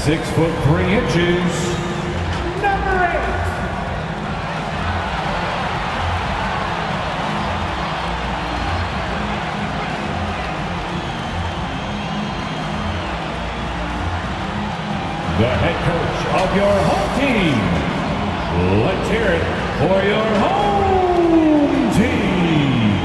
6'3", number 8. The head coach of your home team. Let's hear it for your home team.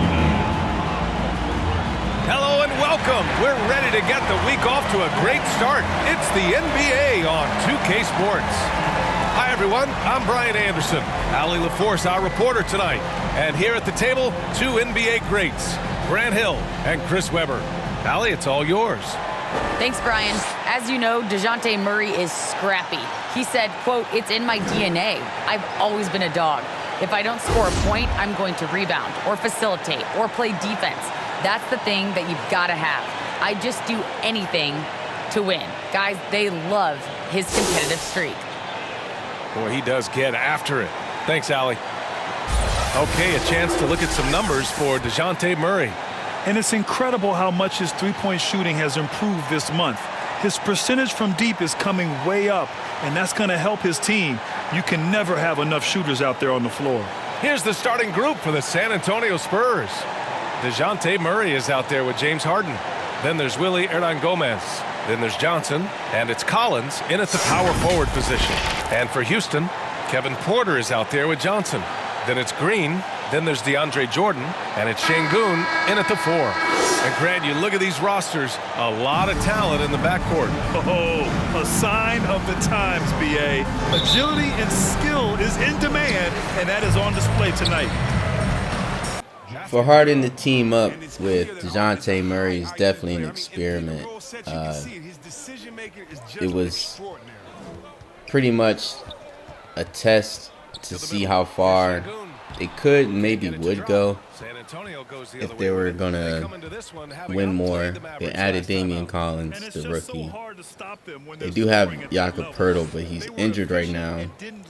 Hello and welcome. We're ready to get the week off to a great start. It's the NBA on 2K Sports. Hi everyone, I'm Brian Anderson. Allie LaForce, our reporter tonight. And here at the table, two NBA greats, Grant Hill and Chris Webber. Allie, it's all yours. Thanks, Brian. As you know, DeJounte Murray is scrappy. He said, quote, "It's in my DNA. I've always been a dog. If I don't score a point, I'm going to rebound or facilitate or play defense. That's the thing that you've got to have. I just do anything to win." Guys, they love his competitive streak. Boy, he does get after it. Thanks, Allie. Okay, a chance to look at some numbers for DeJounte Murray. And it's incredible how much his three-point shooting has improved this month. His percentage from deep is coming way up, and that's going to help his team. You can never have enough shooters out there on the floor. Here's the starting group for the San Antonio Spurs. DeJounte Murray is out there with James Harden. Then there's Willie Hernangomez. Then there's Johnson, and it's Collins in at the power forward position. And for Houston, Kevin Porter is out there with Johnson. Then it's Green. Then there's DeAndre Jordan, and it's Şengün in at the 4. And Grant, you look at these rosters, a lot of talent in the backcourt. Oh, a sign of the times, B.A. Agility and skill is in demand, and that is on display tonight. For Harden to team up with DeJounte Murray is definitely an experiment. It was pretty much a test to see how far they could and maybe would go if they were going to win more. They added Damian Collins, the rookie. They do have Jakob Poeltl, but he's injured right now.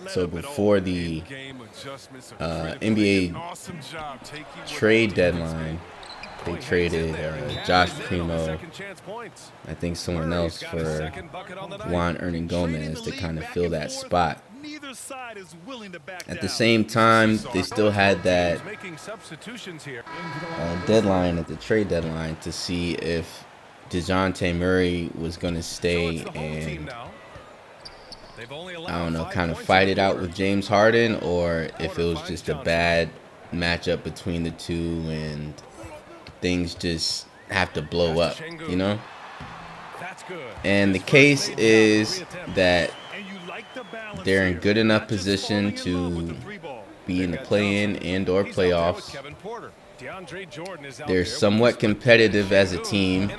So before the NBA trade deadline, they traded Josh Primo, I think someone else, for Juan Hernangomez to kind of fill that spot. At the same time, they still had that deadline at the trade deadline to see if DeJounte Murray was going to stay and, I don't know, kind of fight it out with James Harden, or if it was just a bad matchup between the two and things just have to blow up, you know? And the case is that they're in good enough position to be in the play-in and or playoffs. They're somewhat competitive as a team,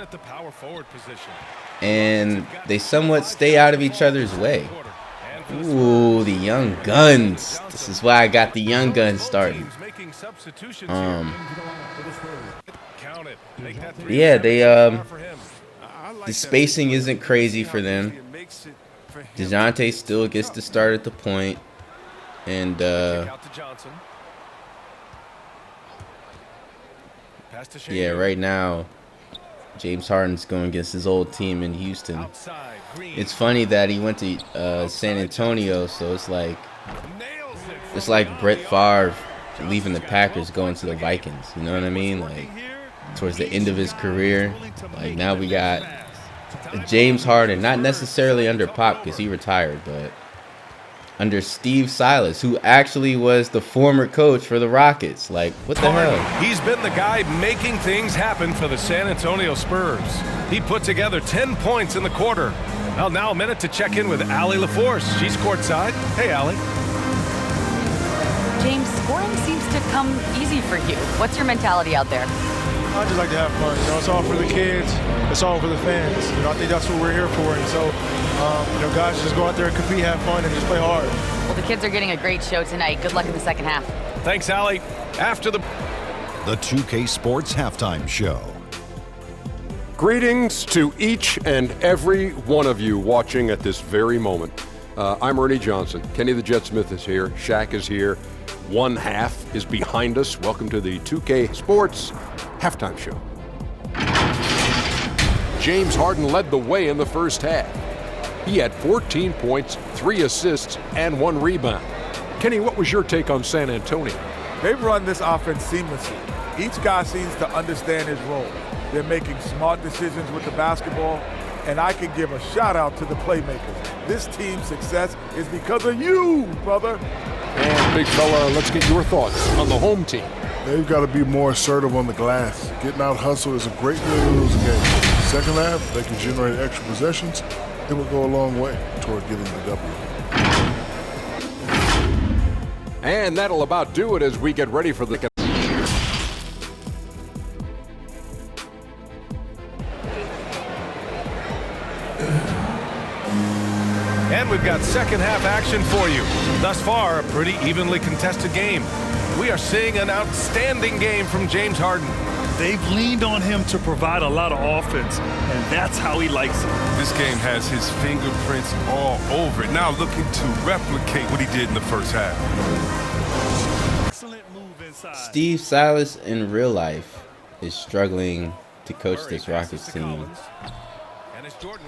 and they somewhat stay out of each other's way. Ooh, the young guns. This is why I got the young guns starting. Yeah, the spacing isn't crazy for them. DeJounte still gets to start at the point, and yeah, right now James Harden's going against his old team in Houston. It's funny that he went to San Antonio, so it's like Brett Favre leaving the Packers, going to the Vikings. You know what I mean? Like towards the end of his career, like now we got James Harden, not necessarily under Pop because he retired, but under Steve Silas, who actually was the former coach for the Rockets. Like, what the hell? He's been the guy making things happen for the San Antonio Spurs. He put together 10 points in the quarter. Well, now a minute to check in with Allie LaForce. She's courtside. Hey, Allie. James, scoring seems to come easy for you. What's your mentality out there? I just like to have fun. You know, it's all for the kids. It's all for the fans. You know, I think that's what we're here for. And so, you know, guys, just go out there and compete, have fun, and just play hard. Well, the kids are getting a great show tonight. Good luck in the second half. Thanks, Allie. After the 2K Sports Halftime Show. Greetings to each and every one of you watching at this very moment. I'm Ernie Johnson. Kenny the Jet Smith is here. Shaq is here. One half is behind us. Welcome to the 2K Sports Halftime Show. James Harden led the way in the first half. He had 14 points, 3 assists, and 1 rebound. Kenny, what was your take on San Antonio? They've run this offense seamlessly. Each guy seems to understand his role. They're making smart decisions with the basketball, and I can give a shout out to the playmakers. This team's success is because of you, brother. And big fella, let's get your thoughts on the home team. They've got to be more assertive on the glass. Getting out hustled is a great way to lose a game. Second half, they can generate extra possessions. It will go a long way toward getting the W. And that'll about do it as we get ready for the... And we've got second half action for you. Thus far, a pretty evenly contested game. We are seeing an outstanding game from James Harden. They've leaned on him to provide a lot of offense, and that's how he likes it. This game has his fingerprints all over it. Now looking to replicate what he did in the first half. Excellent move inside. Steve Silas in real life is struggling to coach this Rockets team.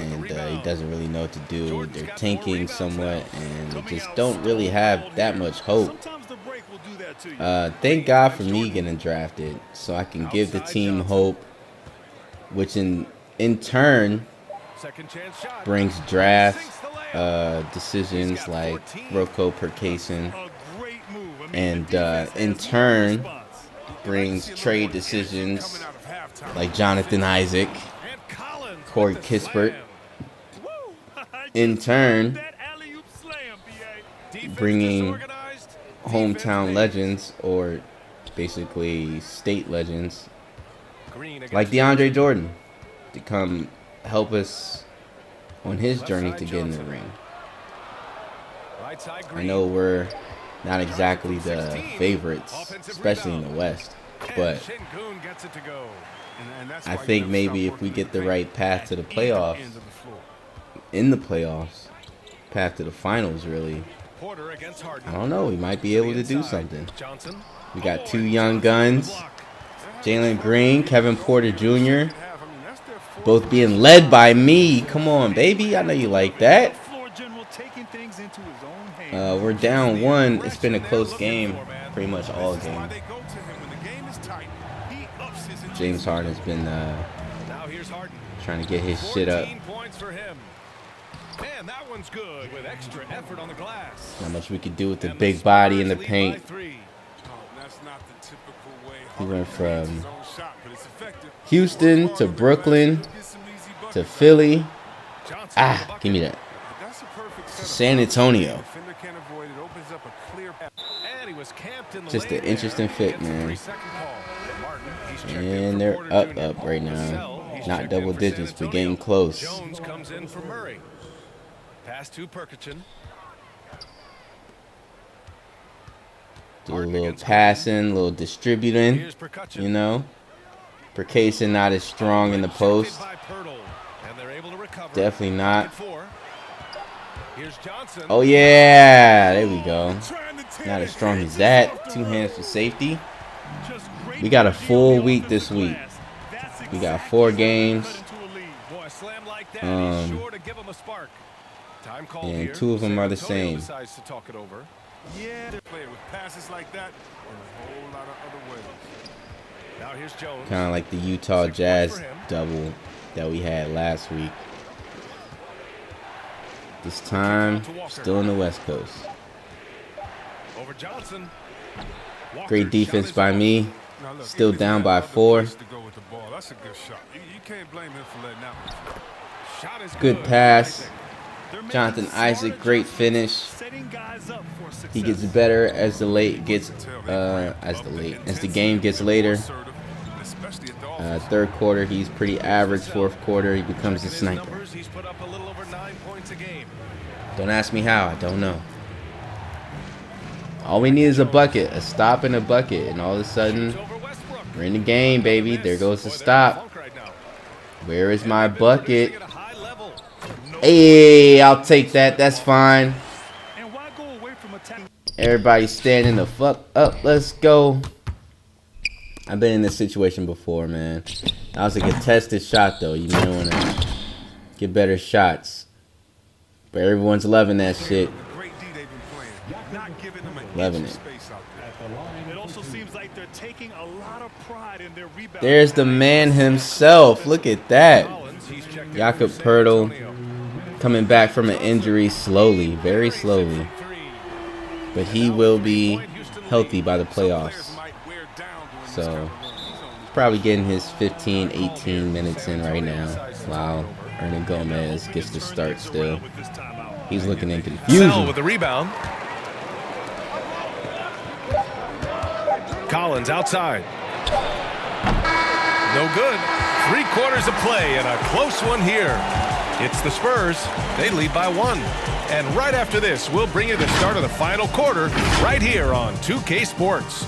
And he doesn't really know what to do. They're tanking somewhat, and they just don't really have that much hope. Thank God for me getting drafted, so I can give the team hope, which in turn brings draft decisions like Roko Perkasen, and in turn brings trade decisions like Jonathan Isaac, Corey Kispert. In turn, bringing hometown legends, or basically state legends, like DeAndre Jordan, to come help us on his journey to get in the ring. I know we're not exactly the favorites, especially in the West, but I think maybe if we get the right path to the playoffs, in the playoffs, path to the finals really, I don't know, we might be able to do something. We got 2 young guns, Jalen Green, Kevin Porter Jr., both being led by me. Come on, baby, I know you like that. We're down 1. It's been a close game, pretty much all game. James Harden's been trying to get his shit up. And that one's good with extra effort on the glass. Not much we could do with the big body in the paint. He went from Houston to Brooklyn to Philly. Ah, give me that. San Antonio. Just an interesting fit, man. And they're up right now. Not double digits, but getting close. Jones comes in for Murray. Pass to Perkichin. Do a little passing, a little distributing, you know. Perkation not as strong in the post. Definitely not. Oh yeah, there we go. Not as strong as that. 2 hands for safety. We got a full week this week. We got 4 games. And 2 of them are the same. Kind of like the Utah Jazz double that we had last week. This time, still in the West Coast. Great defense by me. Still down by 4. Good pass. Jonathan Isaac, great finish. He gets better as the game gets later. 3rd quarter, he's pretty average. 4th quarter, he becomes a sniper. Don't ask me how, I don't know. All we need is a bucket, a stop and a bucket, and all of a sudden, we're in the game, baby. There goes the stop. Where is my bucket? Hey, I'll take that. That's fine. Everybody standing the fuck up. Let's go. I've been in this situation before, man. That was a contested shot, though. You might want to get better shots. But everyone's loving that shit. Loving it. It also seems like they're taking a lot of pride in their rebound. There's the man himself. Look at that. Jakob Poeltl coming back from an injury slowly, very slowly. But he will be healthy by the playoffs. So probably getting his 15, 18 minutes in right now. Wow. Ernie Gomez gets the start still. He's looking in confusion. With the rebound. Collins outside. No good. 3/4 of play and a close one here. It's the Spurs. They lead by 1. And right after this, we'll bring you the start of the final quarter right here on 2K Sports.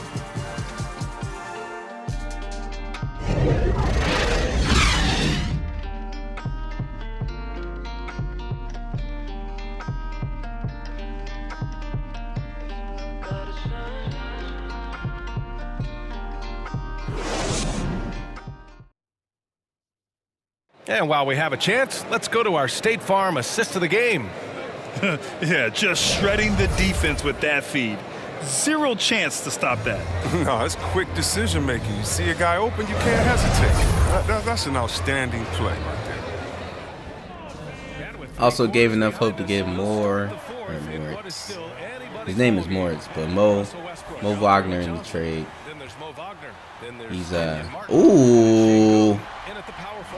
And while we have a chance, let's go to our State Farm assist of the game. Yeah, just shredding the defense with that feed. Zero chance to stop that. No, it's quick decision making. You see a guy open, you can't hesitate. That's an outstanding play right there. Also gave enough hope to get Moritz. His name is Moritz, but Mo Wagner in the trade. He's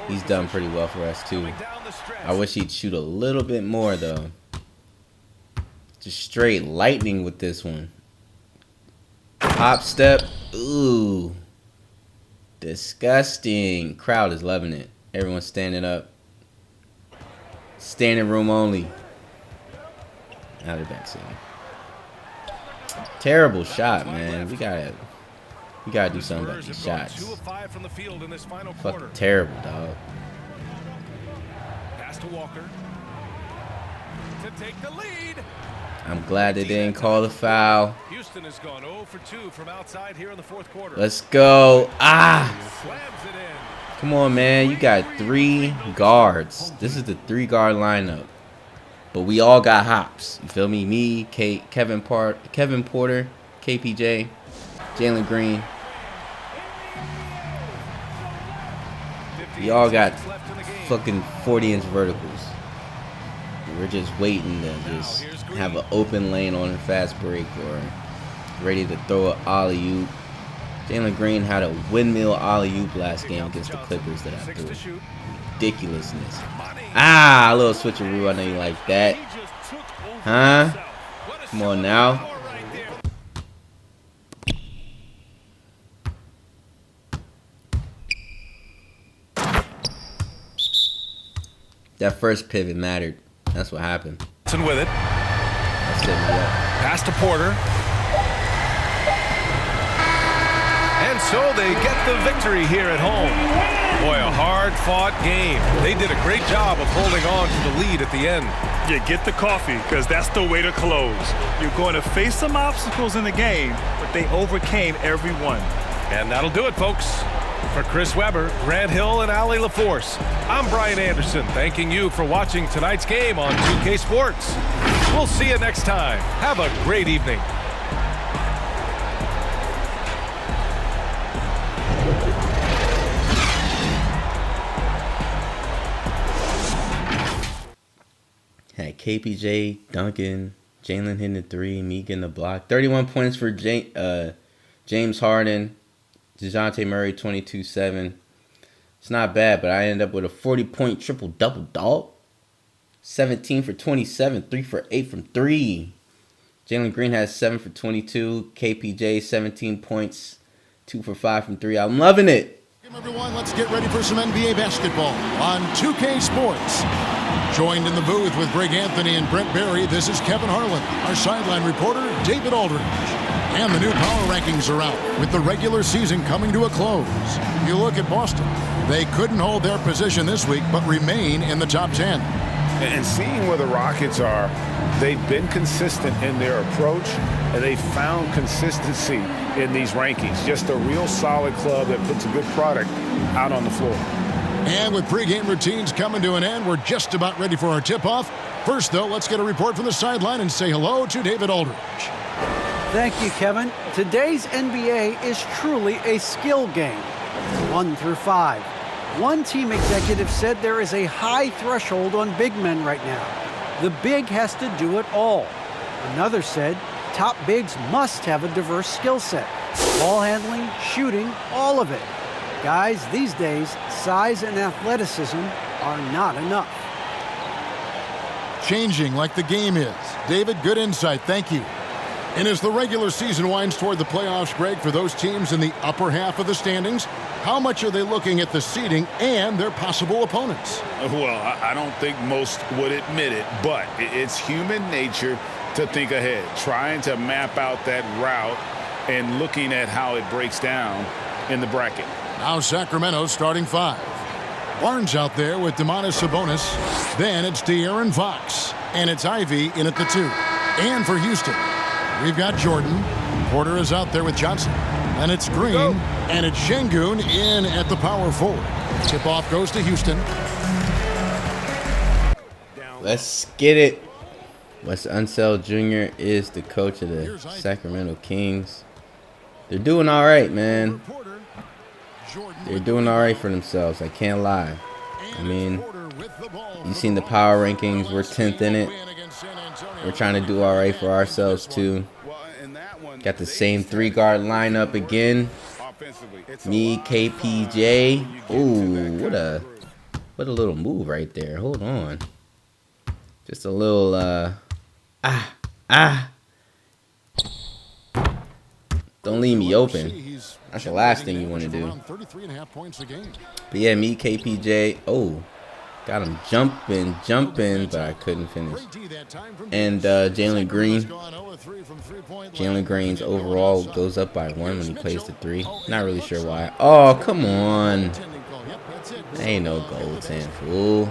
he's done pretty well for us too. I wish he'd shoot a little bit more though. Just straight lightning with this one. Hop step. Ooh. Disgusting. Crowd is loving it. Everyone's standing up. Standing room only. Now they're back sitting. Terrible shot, man. We gotta do something about these shots. Fucking terrible, dog. Pass to Walker. To take the lead. I'm glad they didn't call the foul. Houston has gone 0 for 2 from outside here in the 4th quarter. Let's go. Come on, man. You got 3 guards. This is the 3-guard lineup. But we all got hops. You feel me? Me, Kevin Porter, KPJ, Jalen Green. We all got fucking 40-inch verticals. We're just waiting to just have an open lane on a fast break or ready to throw an alley-oop. Jalen Green had a windmill alley-oop last game against the Clippers that I threw. Ridiculousness. A little switcheroo. I know you like that. Huh? Come on now. That first pivot mattered. That's what happened. With it. That's setting me up. Pass to Porter. And so they get the victory here at home. Boy, a hard-fought game. They did a great job of holding on to the lead at the end. Yeah, get the coffee, because that's the way to close. You're going to face some obstacles in the game, but they overcame every one. And that'll do it, folks. For Chris Webber, Grant Hill, and Allie LaForce, I'm Brian Anderson, thanking you for watching tonight's game on 2K Sports. We'll see you next time. Have a great evening. Had KPJ, Duncan, Jalen hitting the 3, me getting the block. 31 points for James Harden. DeJounte Murray, 22-7. It's not bad, but I ended up with a 40-point triple-double, dog. 17 for 27, 3 for 8 from 3. Jalen Green has 7 for 22. KPJ, 17 points, 2 for 5 from 3. I'm loving it. Everyone, let's get ready for some NBA basketball on 2K Sports. Joined in the booth with Greg Anthony and Brent Barry, this is Kevin Harlan. Our sideline reporter, David Aldridge. And the new power rankings are out, with the regular season coming to a close. You look at Boston. They couldn't hold their position this week, but remain in the top 10. And seeing where the Rockets are, they've been consistent in their approach, and they found consistency in these rankings. Just a real solid club that puts a good product out on the floor. And with pregame routines coming to an end, we're just about ready for our tip-off. First, though, let's get a report from the sideline and say hello to David Aldridge. Thank you, Kevin. Today's NBA is truly a skill game, 1 through 5. One team executive said there is a high threshold on big men right now. The big has to do it all. Another said top bigs must have a diverse skill set. Ball handling, shooting, all of it. Guys, these days, size and athleticism are not enough. Changing like the game is. David, good insight. Thank you. And as the regular season winds toward the playoffs, Greg, for those teams in the upper half of the standings, how much are they looking at the seeding and their possible opponents? Well, I don't think most would admit it, but it's human nature to think ahead, trying to map out that route and looking at how it breaks down in the bracket. Now Sacramento starting 5. Barnes out there with Domantas Sabonis. Then it's De'Aaron Fox. And it's Ivy in at the 2. And for Houston, we've got Jordan. Porter is out there with Johnson. And it's Green. And it's Şengün in at the power forward. Tip-off goes to Houston. Let's get it. Wes Unseld Jr. is the coach of the Sacramento Kings. They're doing all right, man. They're doing all right for themselves. I can't lie. I mean, you've seen the power rankings. We're 10th in it. We're trying to do all right for ourselves, too. Got the same 3-guard lineup again. Me, KPJ. Ooh, what a little move right there. Hold on. Just a little, Don't leave me open. That's the last thing you want to do. But yeah, me, KPJ. Oh, got him jumping, but I couldn't finish. And Jalen Green. Jalen Green's overall goes up by 1 when he plays the 3. Not really sure why. Oh, come on. Ain't no goaltend, fool.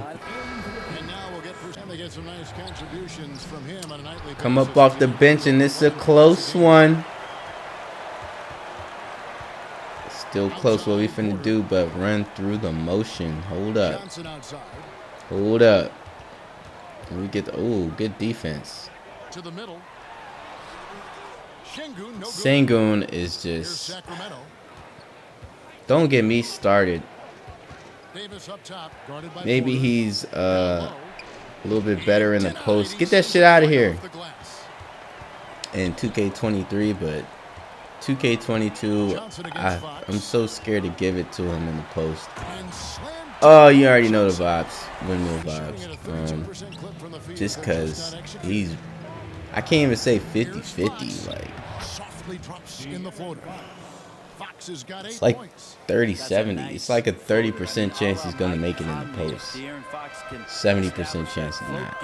Come up off the bench, and this is a close one. Still close what we finna do, but run through the motion. Hold up. Hold up. Can we get the, ooh, good defense. Şengün is just, don't get me started. Maybe he's a little bit better in the post. Get that shit out of here. In 2K23, but 2K22, I'm so scared to give it to him in the post. Oh, you already know the vibes. Windmill vibes. Just because he's, I can't even say 50-50. Like, it's like 30-70. It's like a 30% chance he's going to make it in the post. 70% chance of not.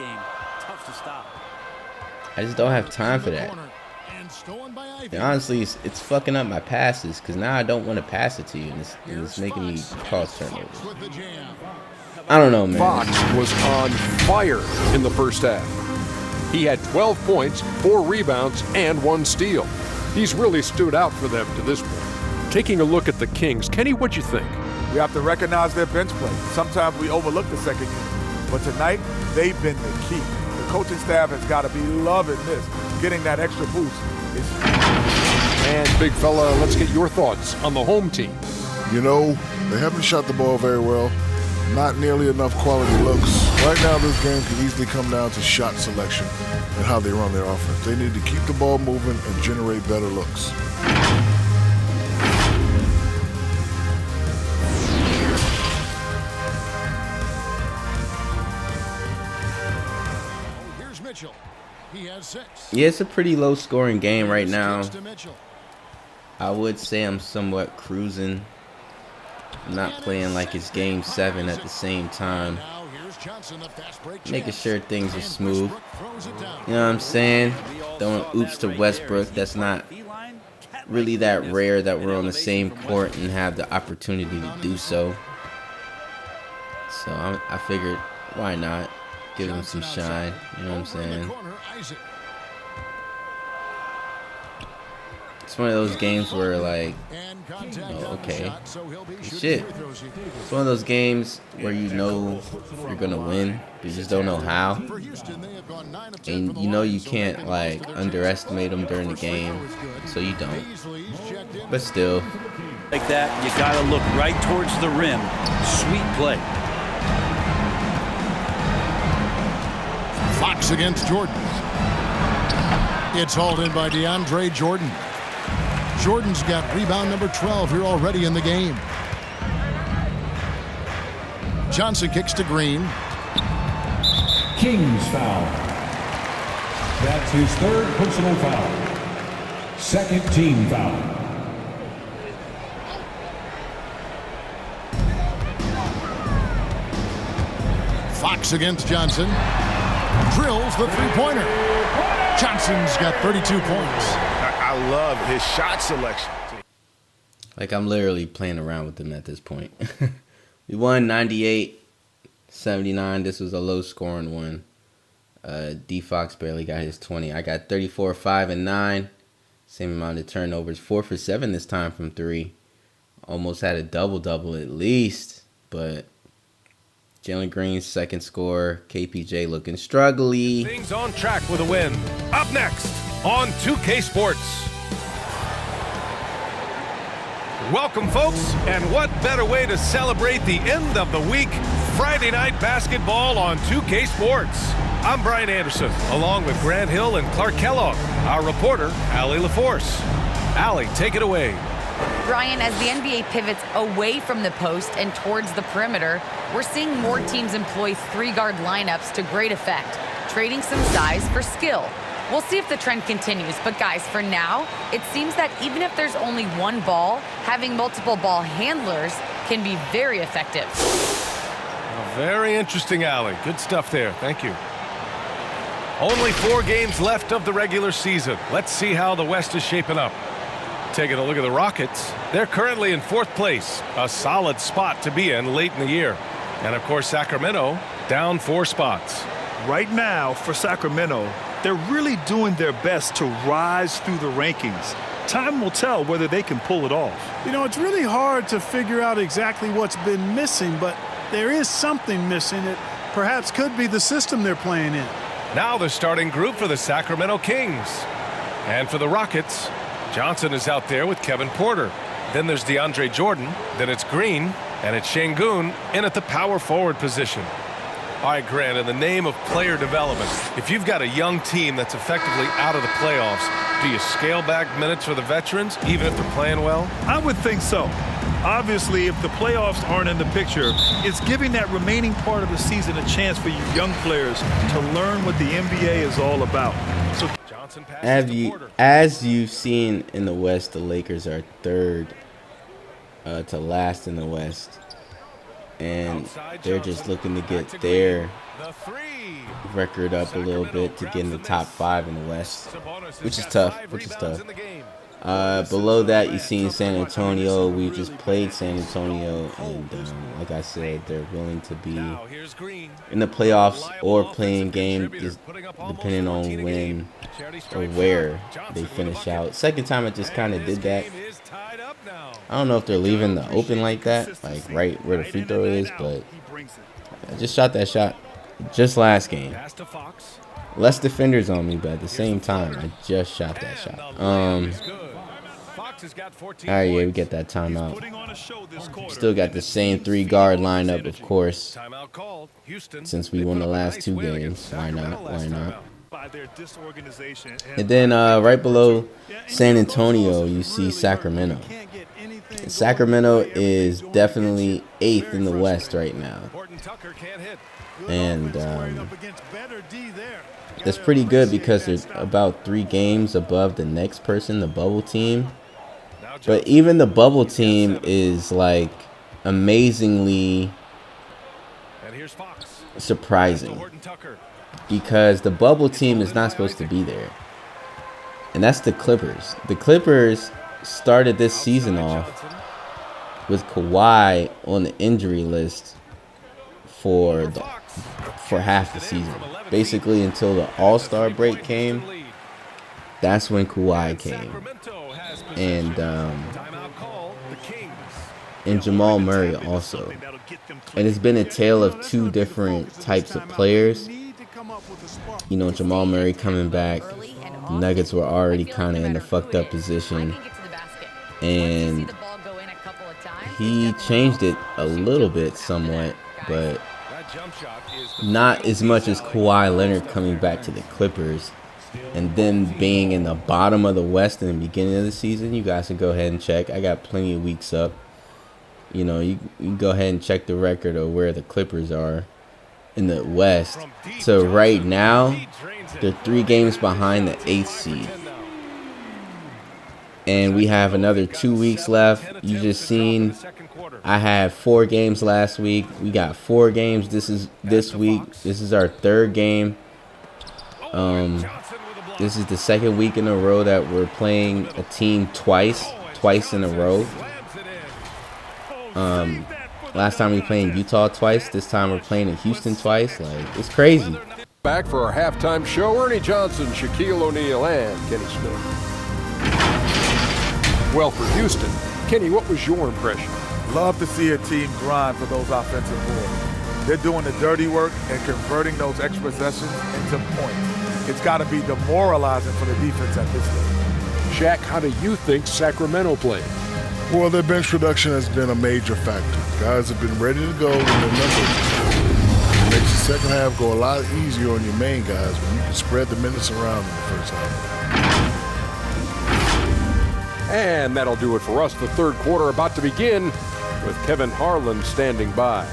I just don't have time for that. And honestly, it's fucking up my passes because now I don't want to pass it to you, and it's making me cause turnovers. I don't know, man. Fox was on fire in the first half. He had 12 points, 4 rebounds, and 1 steal. He's really stood out for them to this point. Taking a look at the Kings, Kenny, what'd you think? We have to recognize their bench play. Sometimes we overlook the second unit, but tonight they've been the key. The coaching staff has got to be loving this, getting that extra boost. And big fella, let's get your thoughts on the home team. You know, they haven't shot the ball very well. Not nearly enough quality looks. Right now, this game can easily come down to shot selection and how they run their offense. They need to keep the ball moving and generate better looks. Here's Mitchell. He has 6. Yeah, it's a pretty low scoring game right now. I would say I'm somewhat cruising. I'm not playing like it's game 7 at the same time. Making sure things are smooth. You know what I'm saying? Throwing oops to Westbrook. That's not really that rare that we're on the same court and have the opportunity to do so. So I figured, why not? Give him some shine. You know what I'm saying? It's one of those games where, like, okay, shit. It's one of those games where you know you're gonna win, but you just don't know how. And you know you can't, like, underestimate them during the game, so you don't. But still. Like that, you gotta look right towards the rim. Sweet play. Fox against Jordan. It's hauled in by DeAndre Jordan. Jordan's got rebound number 12 here already in the game. Johnson kicks to Green. King's foul. That's his third personal foul. Second team foul. Fox against Johnson. Drills the three-pointer. Johnson's got 32 points. I love his shot selection. Like, I'm literally playing around with him at this point. We won 98-79. This was a low-scoring one. D. Fox barely got his 20. I got 34, 5, and 9. Same amount of turnovers. 4 for 7 this time from 3. Almost had a double-double at least. But Jalen Green's second score. KPJ looking struggly. Things on track with a win. Up next on 2K Sports. Welcome, folks, and what better way to celebrate the end of the week? Friday night basketball on 2K Sports. I'm Brian Anderson, along with Grant Hill and Clark Kellogg. Our reporter, Allie LaForce. Allie, take it away. Brian, as the NBA pivots away from the post and towards the perimeter, we're seeing more teams employ three-guard lineups to great effect, trading some size for skill. We'll see if the trend continues, but guys, for now, it seems that even if there's only one ball, having multiple ball handlers can be very effective. Very interesting, Allie. Good stuff there. Thank you. Only 4 games left of the regular season. Let's see how the West is shaping up. Taking a look at the Rockets, they're currently in 4th place, a solid spot to be in late in the year. And of course, Sacramento down 4 spots. Right now, for Sacramento, they're really doing their best to rise through the rankings. Time will tell whether they can pull it off. You know, it's really hard to figure out exactly what's been missing, but there is something missing. It perhaps could be the system they're playing in. Now the starting group for the Sacramento Kings. And for the Rockets, Johnson is out there with Kevin Porter. Then there's DeAndre Jordan. Then it's Green. And it's Şengün in at the power forward position. All right, Grant, in the name of player development, if you've got a young team that's effectively out of the playoffs, do you scale back minutes for the veterans, even if they're playing well? I would think so. Obviously, if the playoffs aren't in the picture, it's giving that remaining part of the season a chance for you young players to learn what the NBA is all about. So, as you've seen in the West, the Lakers are 3rd to last in the West. And they're just looking to get their record up a little bit to get in the top 5 in the West, which is tough. Below that, you've seen San Antonio. We just played San Antonio, and like I said, they're willing to be in the playoffs or playing game, just depending on when or where they finish out. Second time I just kind of did that. I don't know if they're leaving the open like that, like right where the free throw is, but I just shot that shot just last game. Less defenders on me, but at the same time, I just shot that shot. All right, yeah, we get that timeout. Still got the same 3-guard lineup, of course, since we won the last 2 games. Why not? Why not? And then right below San Antonio, you see Sacramento. Sacramento is definitely 8th in the West right now. And that's pretty good because there's about 3 games above the next person, the bubble team. But even the bubble team is like amazingly surprising because the bubble team is not supposed to be there. And that's the Clippers. The Clippers started this season off with Kawhi on the injury list for half the season. Basically until the All-Star break came, that's when Kawhi came. and Jamal Murray also. And it's been a tale of two different types of players. You know, Jamal Murray coming back. The Nuggets were already kind of in a fucked up position. And he changed it a little bit somewhat, but not as much as Kawhi Leonard coming back to the Clippers. And then being in the bottom of the West in the beginning of the season. You guys can go ahead and check. I got plenty of weeks up. You know, you can go ahead and check the record of where the Clippers are in the West. So right now, they're 3 games behind the 8th seed. And we have another 2 weeks left. You just seen I had 4 games last week. We got 4 games this week. This is our 3rd game. This is the 2nd week in a row that we're playing a team twice in a row. Last time we played Utah twice. This time we're playing in Houston twice. Like, it's crazy. Back for our halftime show, Ernie Johnson, Shaquille O'Neal, and Kenny Smith. Well, for Houston, Kenny, what was your impression? Love to see a team grind for those offensive boards. They're doing the dirty work and converting those extra possessions into points. It's got to be demoralizing for the defense at this stage. Shaq, how do you think Sacramento played? Well, their bench production has been a major factor. Guys have been ready to go when their numbers. It makes the second half go a lot easier on your main guys when you can spread the minutes around in the first half. And that'll do it for us. The 3rd quarter about to begin with Kevin Harlan standing by.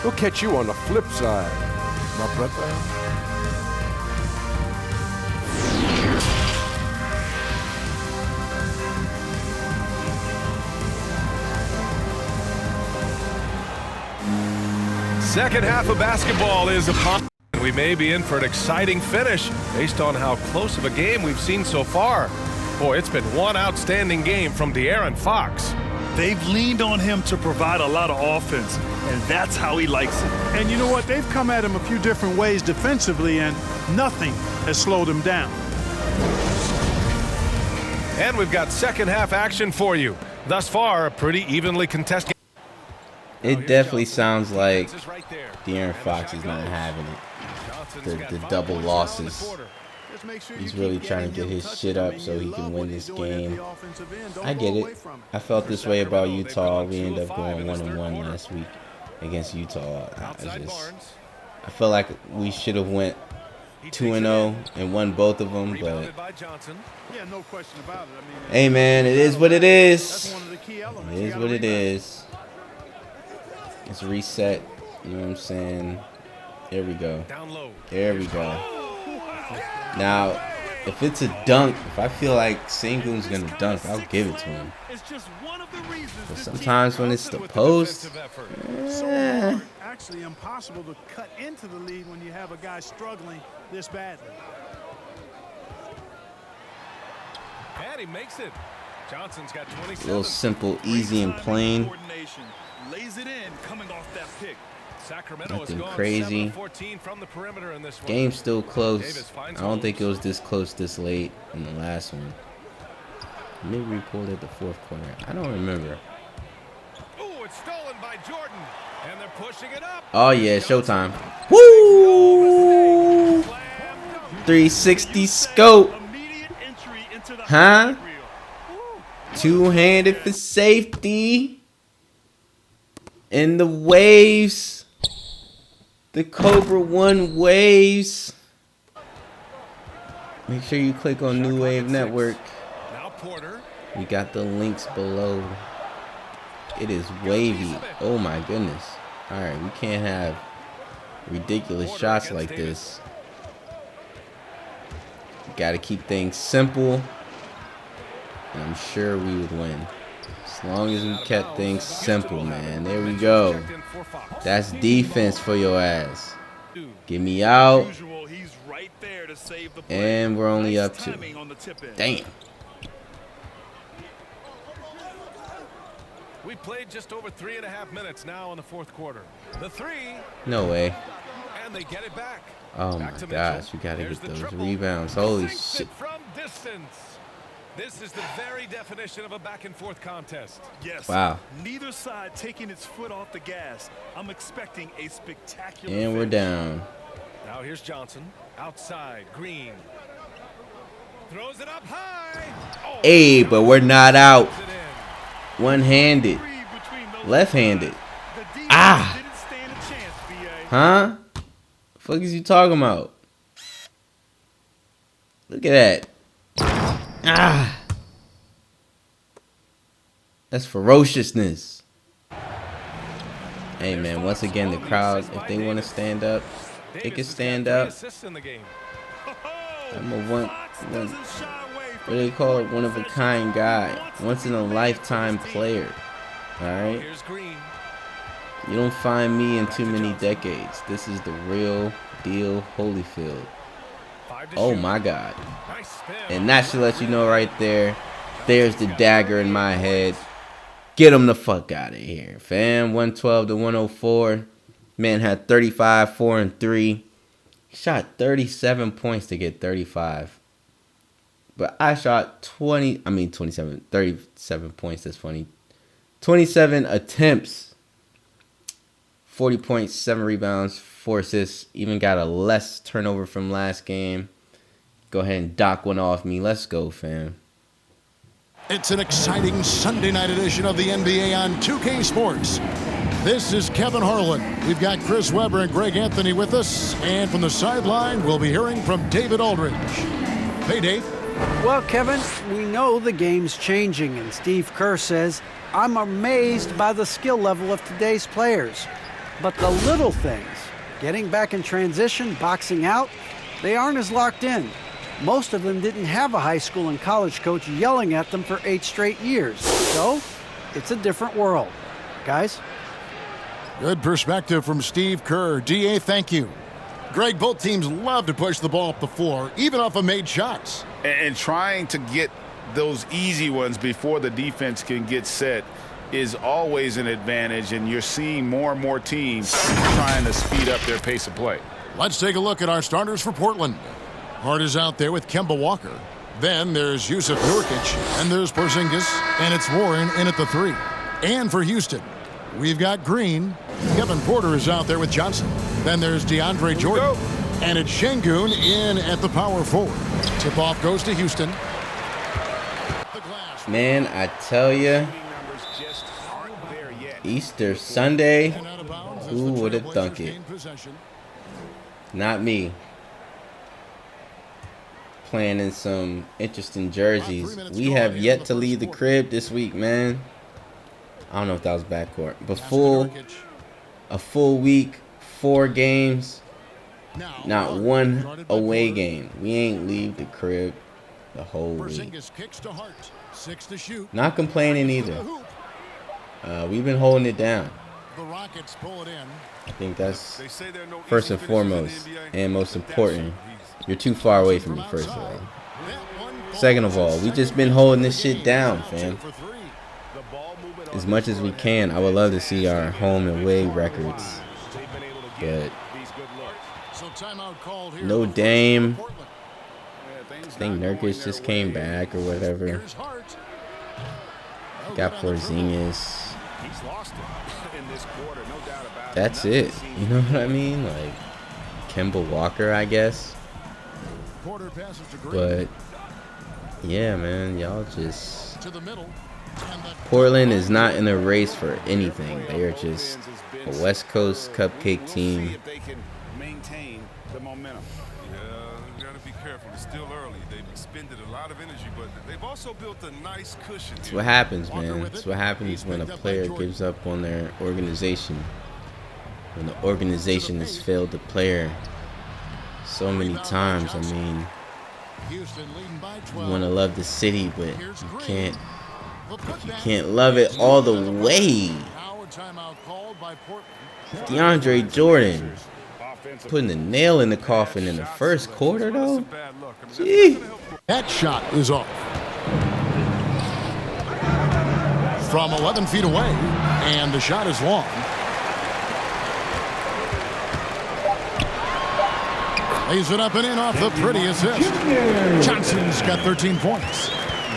We'll catch you on the flip side. My brother. Second half of basketball is upon. We may be in for an exciting finish based on how close of a game we've seen so far. Boy, it's been one outstanding game from De'Aaron Fox. They've leaned on him to provide a lot of offense, and that's how he likes it. And you know what? They've come at him a few different ways defensively, and nothing has slowed him down. And we've got second half action for you. Thus far, a pretty evenly contested. It definitely sounds like De'Aaron Fox is not having it. The double losses. He's really trying to get his shit up so he can win this game. I get it. I felt this way about Utah. We ended up going 1-1 last week against Utah. I felt like we should have went 2-0 and won both of them, but hey man, it is what it is. It is what it is. It's reset. You know what I'm saying? There we go. There we go. Now, if it's a dunk, if I feel like Sengun's going to dunk, I'll give it to him. But sometimes when it's the post, Actually impossible to cut into the lead when you have a guy struggling this badly. And he makes it. Johnson's got 27. A little simple, easy, and plain. Lays it in, coming off that pick. Nothing crazy. Game's still close. I don't think it was this close this late in the last one. Maybe we pulled it the 4th quarter. I don't remember. Oh, it's stolen by Jordan, and they're pushing it up. Oh yeah, showtime. Woo! 360 scope. Huh? Two-handed for safety. In the waves. The Cobra One waves. Make sure you click on New Wave Network. We got the links below. It is wavy. Oh my goodness. Alright, we can't have ridiculous shots like this. Got to keep things simple. And I'm sure we would win. As long as we kept things simple, man. There we go. That's defense for your ass. Get me out. And we're only up 2. Damn. We played just over 3.5 minutes now in the 4th quarter. The 3. No way. And they get it back. Oh my gosh, you gotta get those rebounds. Holy shit. This is the very definition of a back-and-forth contest. Yes. Wow. Neither side taking its foot off the gas. I'm expecting a spectacular And we're finish. down. Now here's Johnson. Outside, Green. Throws it up high. Oh, Hey, but we're not out. One-handed. Left-handed. Ah. Huh? The fuck is you talking about? Look at that. Ah. That's ferociousness. Hey, man, once again, the crowd, if they want to stand up, they can stand up. I'm a what do they call it? One of a kind guy. Once in a lifetime player. Alright? You don't find me in too many decades. This is the real deal Holyfield. Oh my God. And that should let you know right there. There's the dagger in my head. Get him the fuck out of here, fam. 112 to 104. Man had 35, 4, and 3. He shot 37 points to get 35. But I shot 37 points. That's funny. 27 attempts. 40 points, 7 rebounds, 4 assists. Even got a less turnover from last game. Go ahead and dock one off me. Let's go, fam. It's an exciting Sunday night edition of the NBA on 2K Sports. This is Kevin Harlan. We've got Chris Webber and Greg Anthony with us. And from the sideline, we'll be hearing from David Aldridge. Hey, Dave. Well, Kevin, we know the game's changing, and Steve Kerr says, I'm amazed by the skill level of today's players. But the little things, getting back in transition, boxing out, they aren't as locked in. Most of them didn't have a high school and college coach yelling at them for 8 straight years. So, it's a different world. Guys? Good perspective from Steve Kerr. DA, thank you. Greg, both teams love to push the ball up the floor, even off of made shots. And trying to get those easy ones before the defense can get set is always an advantage, and you're seeing more and more teams trying to speed up their pace of play. Let's take a look at our starters for Portland. Hart is out there with Kemba Walker. Then there's Yusuf Nurkic, and there's Porzingis, and it's Warren in at the 3. And for Houston, we've got Green. Kevin Porter is out there with Johnson. Then there's DeAndre Jordan. And it's Şengün in at the power forward. Tip-off goes to Houston. Man, I tell you, Easter Sunday, who would have thunk it? Not me. Playing in some interesting jerseys. We have yet to leave the crib this week, man. I don't know if that was backcourt, but a full week, 4 games, not one away game. We ain't leave the crib the whole week. Not complaining either. We've been holding it down. I think that's first and foremost, and most important. You're too far away from me, first of all. Second of all, we just been holding this shit down, fam. As much as we can. I would love to see our home and away records. But no Dame. I think Nurkic just came back or whatever. Got Porzingis. That's it. You know what I mean? Like Kemba Walker, I guess. But yeah, man, y'all just Portland is not in a race for anything. They are just a West Coast cupcake team. The momentum. Yeah, you gotta be careful. It's still early. They've expended a lot of energy, but they've also built a nice cushion. That's what happens, man. That's what happens when a player gives up on their organization. When the organization has failed the player so many times. I mean, you want to love the city, but you can't love it all the way. DeAndre Jordan putting the nail in the coffin in the first quarter, though. Gee. That shot is off. From 11 feet away, and the shot is long. Lays it up and in off the pretty assist. Johnson's got 13 points.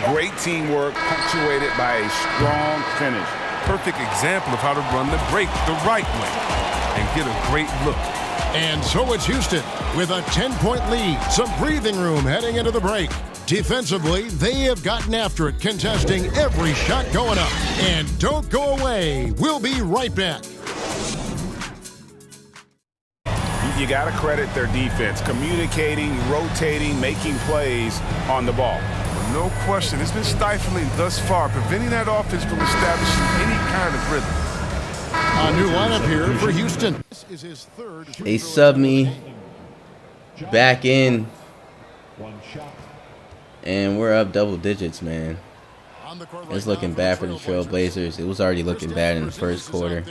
Great teamwork punctuated by a strong finish. Perfect example of how to run the break the right way and get a great look. And so it's Houston with a 10-point lead. Some breathing room heading into the break. Defensively, they have gotten after it, contesting every shot going up. And don't go away. We'll be right back. You got to credit their defense, communicating, rotating, making plays on the ball. No question, it's been stifling thus far, preventing that offense from establishing any kind of rhythm. A new lineup here for Houston. This is his third. They sub me back in, and we're up double digits, man. It's looking bad for the Trailblazers. It was already looking bad in the first quarter.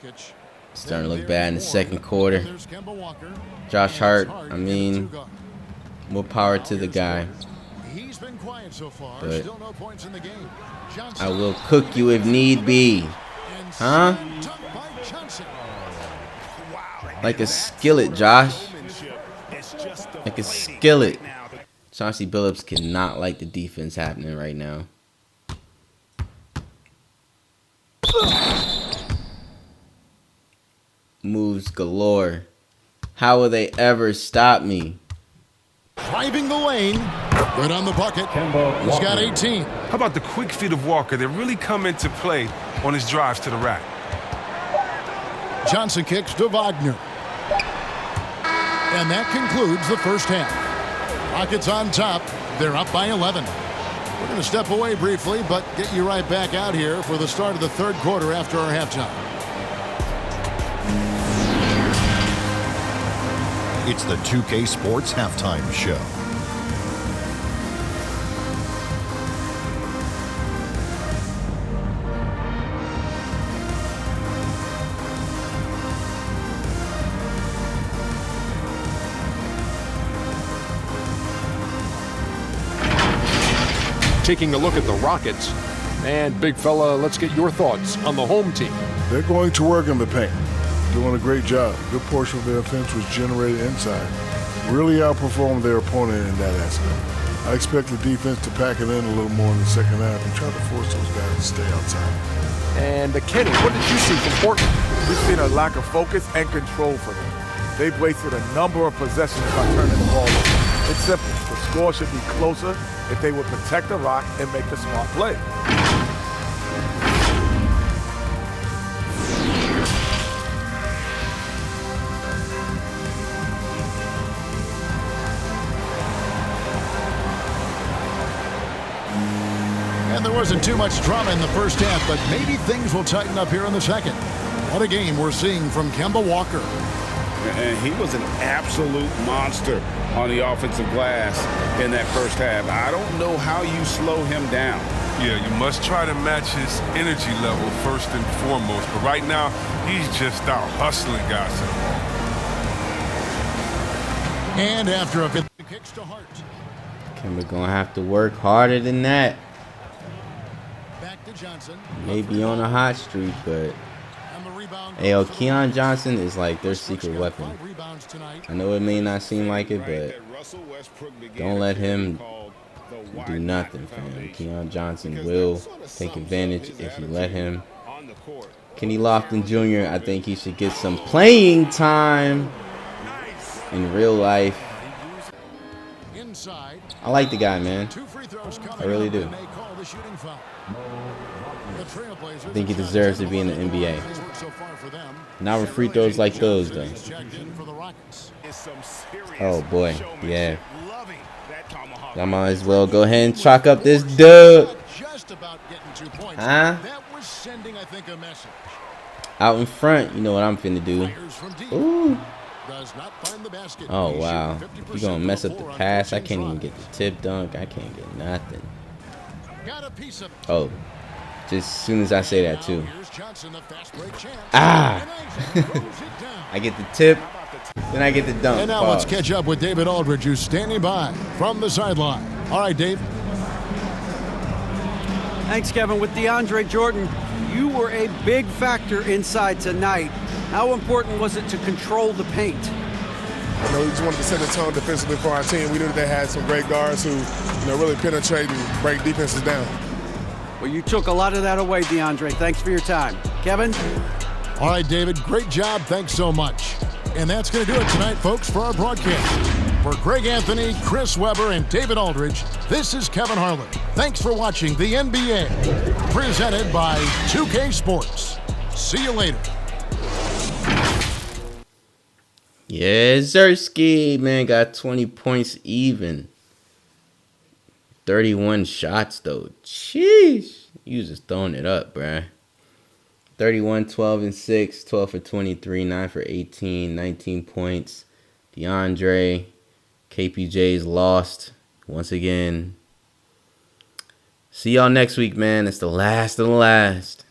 It's starting to look bad in the second quarter. Josh Hart, I mean, more power to the guy. But I will cook you if need be. Huh? Like a skillet, Josh. Like a skillet. Chauncey Billups cannot like the defense happening right now. Moves galore. How will they ever stop me? Driving the lane. Good on the bucket. He's got 18. How about the quick feet of Walker that really come into play on his drives to the rack? Johnson kicks to Wagner. And that concludes the first half. Rockets on top. They're up by 11. We're going to step away briefly, but get you right back out here for the start of the third quarter after our halftime. It's the 2K Sports Halftime Show. Taking a look at the Rockets. And big fella, let's get your thoughts on the home team. They're going to work in the paint. Doing a great job. A good portion of their offense was generated inside. Really outperformed their opponent in that aspect. I expect the defense to pack it in a little more in the second half and try to force those guys to stay outside. And Kenny, what did you see from Portland? We've seen a lack of focus and control for them. They've wasted a number of possessions by turning the ball over. It's simple. The score should be closer if they would protect the rock and make the smart play. And there wasn't too much drama in the first half, but maybe things will tighten up here in the second. What a game we're seeing from Kemba Walker. And he was an absolute monster on the offensive glass in that first half. I don't know how you slow him down. Yeah, you must try to match his energy level first and foremost. But right now, he's just out hustling guys to the ball. And after a bit, kicks to Hart. Kemba gonna have to work harder than that. Back to Johnson. Maybe on a hot streak, but hey, Keon Johnson is like their secret weapon. I know it may not seem like it, but don't let him do nothing, fam. Keon Johnson will take advantage if you let him. Kenny Lofton Jr., I think he should get some playing time in real life. I like the guy, man. I really do. I think he deserves to be in the NBA. Not with free throws like those, though. Oh, boy. Yeah. I might as well go ahead and chalk up this dub. Huh? Out in front, you know what I'm finna do. Ooh. Oh, wow. You're going to mess up the pass. I can't even get the tip dunk. I can't get nothing. Oh. Just as soon as I say that, too. Ah! I get the tip, then I get the dunk. And now let's catch up with David Aldridge, who's standing by from the sideline. All right, Dave. Thanks, Kevin. With DeAndre Jordan, you were a big factor inside tonight. How important was it to control the paint? You know, we just wanted to set the tone defensively for our team. We knew that they had some great guards who, you know, really penetrate and break defenses down. Well, you took a lot of that away, DeAndre. Thanks for your time. Kevin? All right, David, great job. Thanks so much. And that's going to do it tonight, folks, for our broadcast. For Greg Anthony, Chris Webber, and David Aldridge, this is Kevin Harlan. Thanks for watching the NBA, presented by 2K Sports. See you later. Yeah, Zersky, man, got 20 points even. 31 shots, though. Sheesh. You was just throwing it up, bruh. 31, 12, and 6, 12 for 23, 9 for 18, 19 points. DeAndre, KPJ's lost once again. See y'all next week, man. It's the last of the last.